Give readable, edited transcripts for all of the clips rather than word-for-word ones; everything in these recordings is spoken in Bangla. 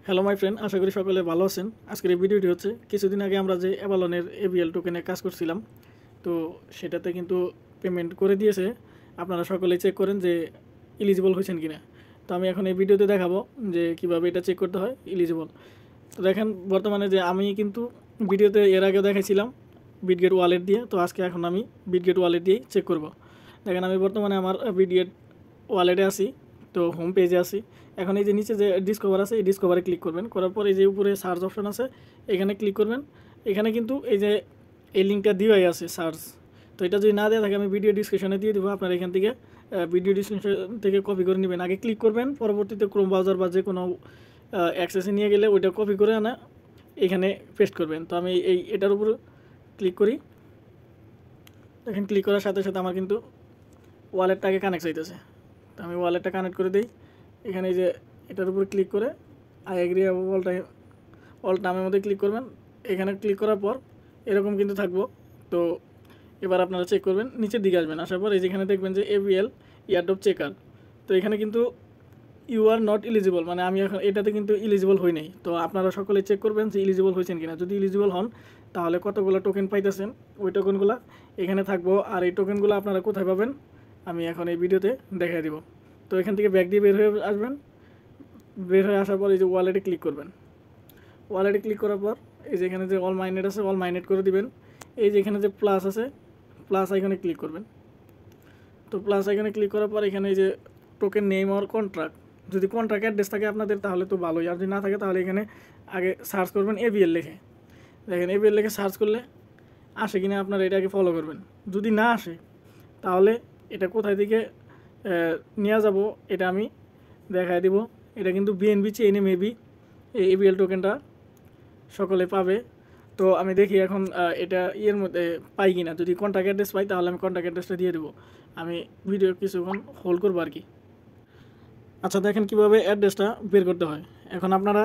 হ্যালো মাই ফ্রেন্ড, আশা করি সকলে ভালো আছেন। আজকের এই ভিডিওটি হচ্ছে কিছুদিন আগে আমরা যে অ্যাভালনের এবিএল টোকেনে কাজ করছিলাম, তো সেটাতে কিন্তু পেমেন্ট করে দিয়েছে। আপনারা সকলেই চেক করেন যে এলিজিবল হয়েছেন কিনা। তো আমি এখন এই ভিডিওতে দেখাবো যে কিভাবে এটা চেক করতে হয় এলিজিবল। তো দেখেন বর্তমানে যে আমি কিন্তু ভিডিওতে এর আগেও দেখাইছিলাম বিটগেট ওয়ালেট দিয়ে, তো আজকে এখন আমি বিটগেট ওয়ালেট দিয়েই চেক করব। দেখেন আমি বর্তমানে আমার বিটগেট ওয়ালেটে আসি, তো হোম পেজে আসি। এখন এই যে নিচে যে ডিসকভার আছে, এই ডিসকভারে ক্লিক করবেন। করার পর এই যে উপরে সার্চ অপশন আছে, এখানে ক্লিক করবেন। এখানে কিন্তু এই যে এই লিঙ্কটা দেওয়াই আছে সার্চ, তো এটা যদি না দেওয়া থাকে আমি ভিডিও ডিসক্রিপশনে দিয়ে দেবো। আপনারা এখান থেকে ভিডিও ডিসক্রিপশন থেকে কপি করে নেবেন। আগে ক্লিক করবেন, পরবর্তীতে ক্রোম ব্রাউজার বা যে কোনো অ্যাক্সেসে নিয়ে গেলে ওইটা কপি করে আনা এখানে পেস্ট করবেন। তো আমি এটার উপর ক্লিক করি। দেখেন ক্লিক করার সাথে সাথে আমার কিন্তু ওয়ালেটটাকে কানেক্ট হইতেছে। তো আমি ওয়ালেটটা কানেক্ট করে দিই। এখানে এই যে এটার উপর ক্লিক করে আই এগ্রি অল টাইমের মধ্যে ক্লিক করবেন। এখানে ক্লিক করার পর এরকম কিন্তু থাকবো। তো এবার আপনারা চেক করবেন, নিচের দিকে আসবেন। আসার পর এই যেখানে দেখবেন যে এবিএল ইয়ারড্রপ চেকার, তো এখানে কিন্তু ইউ আর নট এলিজিবল, মানে আমি এখন এটাতে কিন্তু এলিজিবল হই নাই। তো আপনারা সকলে চেক করবেন যে এলিজিবল হয়েছেন কিনা। যদি এলিজিবল হন তাহলে কতগুলো টোকেন পাইতেছেন, ওই টোকেনগুলো এখানে থাকবো। আর এই টোকেনগুলো আপনারা কোথায় পাবেন আমি এখন এই ভিডিওতে দেখাই দিব। তো এখান থেকে ব্যাক দিয়ে বের হয়ে আসবেন। বের হয়ে আসার পর এই যে ওয়ালেটে ক্লিক করবেন। ওয়ালেটে ক্লিক করার পর এই যে এখানে যে অল মাইনেট আছে, অল মাইনেট করে দিবেন। এই যে এখানে যে প্লাস আছে, প্লাস আইকনে ক্লিক করবেন। তো প্লাস আইকনে ক্লিক করার পর এখানে এই যে টোকেন নেম আর কন্ট্রাক্ট, যদি কন্ট্রাক্ট অ্যাড্রেস থাকে আপনাদের তাহলে তো ভালোই, আর যদি না থাকে তাহলে এখানে আগে সার্চ করবেন এবিএল লিখে। দেখেন এবিএল লিখে সার্চ করলে আসে কিনা আপনারা এটাকে ফলো করবেন। যদি না আসে তাহলে এটা কোথায় থেকে নিয়ে যাব এটা আমি দেখাই দিব। এটা কিন্তু বিএনবি চেইনে মেবি এই এবিএল টোকেনটা সকলে পাবে। তো আমি দেখি এখন এটা ইয়ের মধ্যে পাই কিনা। যদি কন্ট্যাক্ট অ্যাড্রেস পাই তাহলে আমি কন্ট্যাক্ট অ্যাড্রেসটা দিয়ে দেবো। আমি ভিডিও কিছুক্ষণ হোল্ড করবো আর কি। আচ্ছা দেখেন কীভাবে অ্যাড্রেসটা বের করতে হয়। এখন আপনারা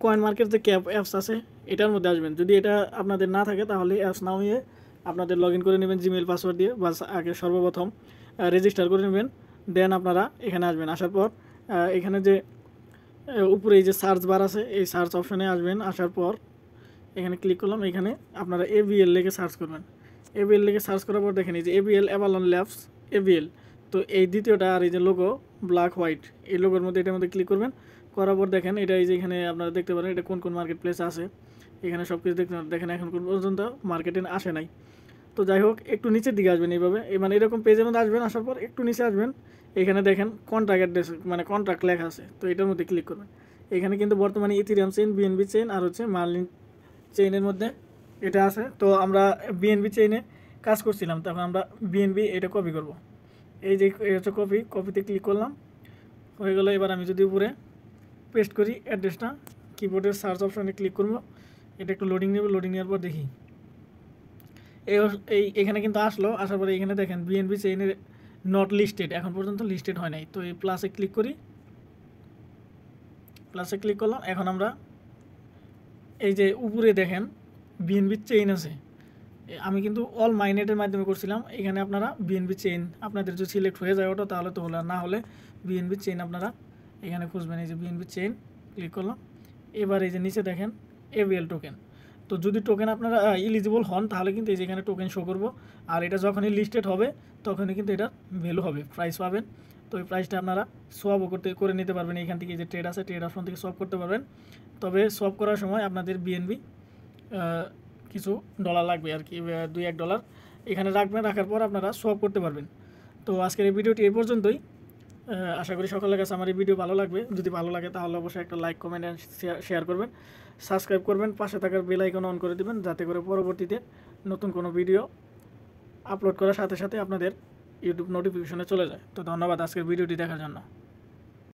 কয়েন মার্কেট যে ক্যাপ অ্যাপস আছে এটার মধ্যে আসবেন। যদি এটা আপনাদের না থাকে তাহলে অ্যাপস নামিয়ে আপনাদের লগ ইন করে নেবেন জিমেল পাসওয়ার্ড দিয়ে, বা আগে সর্বপ্রথম রেজিস্টার করে নেবেন। দেন আপনারা এখানে আসবেন। আসার পর এখানে যে উপরে এই যে সার্চ বার আছে, এই সার্চ অপশানে আসবেন। আসার পর এখানে ক্লিক করলাম। এখানে আপনারা এবিএল লিখে সার্চ করবেন। এবিএল লিখে সার্চ করার পর দেখেন এই যে এবিএল অ্যাভালন ল্যাবস এবিএল, তো এই দ্বিতীয়টা আর এই যে লোগো ব্ল্যাক হোয়াইট, এই লোগোর মধ্যে এটার মধ্যে ক্লিক করবেন। করার পর দেখেন এটা এই যে এখানে আপনারা দেখতে পারেন এটা কোন কোন মার্কেট প্লেস আছে, এখানে সব কিছু দেখতে দেখেন। এখন পর্যন্ত মার্কেটে আসে নাই। তো যাই হোক একটু নিচের দিকে আসবেন এইভাবে, মানে এরকম পেজের মধ্যে আসবেন। আসার পর একটু নিচে আসবেন, এখানে দেখেন কন্ট্রাক্ট অ্যাড্রেস মানে কন্ট্রাক্ট লেখা আছে, তো এটার মধ্যে ক্লিক করবেন। এখানে কিন্তু বর্তমানে ইথেরিয়াম চেইন, বিএনবি চেইন আর হচ্ছে মার্লিন চেইনের মধ্যে এটা আছে। তো আমরা বিএনবি চেইনে কাজ করছিলাম, তখন আমরা বিএনবি এটা কপি করব। এই যে হচ্ছে কপিতে ক্লিক করলাম, হয়ে গেল। এবার আমি যদি উপরে পেস্ট করি অ্যাড্রেসটা, কিবোর্ডের সার্চ অপশানে ক্লিক করব। এটা একটু লোডিং নেবে, লোডিং নেওয়ার পর দেখি এখানে কিন্তু আসলো। আসার পরে এখানে দেখেন বিএনবি চেইনের নট লিস্টেড, এখন পর্যন্ত লিস্টেড হয় নাই। তো এই প্লাসে ক্লিক করি, প্লাসে ক্লিক করলাম। এখন আমরা এই যে উপরে দেখেন বিএনবি চেইন আছে, আমি কিন্তু অল মাইনেটের মাধ্যমে করছিলাম। এখানে আপনারা বিএনবি চেইন আপনাদের যদি সিলেক্ট হয়ে যায় ওটা তাহলে তো হলো, না হলে বিএনবি চেইন আপনারা এখানে খুঁজবেন। এই যে বিএনবি চেইন ক্লিক করলাম। এবার এই যে নিচে দেখেন এবিএল টোকেন, তো যদি টোকেন আপনারা এলিজিবল হন তাহলে কিন্তু এই যে এখানে টোকেন শো করবো। আর এটা যখনই লিস্টেড হবে তখনই কিন্তু এটার ভ্যালু হবে, প্রাইস পাবেন। তো এই প্রাইসটা আপনারা সোয়াপও করে নিতে পারবেন। এখান থেকে যে ট্রেড আছে ট্রেড অপশন থেকে সোয়াপ করতে পারবেন। তবে সোয়াপ করার সময় আপনাদের বিএনবি কিছু ডলার লাগবে আর কি, $2-1 এখানে রাখবেন। রাখার পর আপনারা সোয়াপ করতে পারবেন। তো আজকের এই ভিডিওটি এই পর্যন্তই। আশা করি সকলের কাছে আমার এই ভিডিও ভালো লাগবে। যদি ভালো লাগে তাহলে অবশ্যই একটা লাইক, কমেন্ট অ্যান্ড শেয়ার করবেন, সাবস্ক্রাইব করবেন, পাশে থাকার বেল আইকন অন করে দেবেন, যাতে করে পরবর্তীতে নতুন কোনো ভিডিও আপলোড করার সাথে সাথে আপনাদের ইউটিউব নোটিফিকেশনে চলে যায়। তো ধন্যবাদ আজকের ভিডিওটি দেখার জন্য।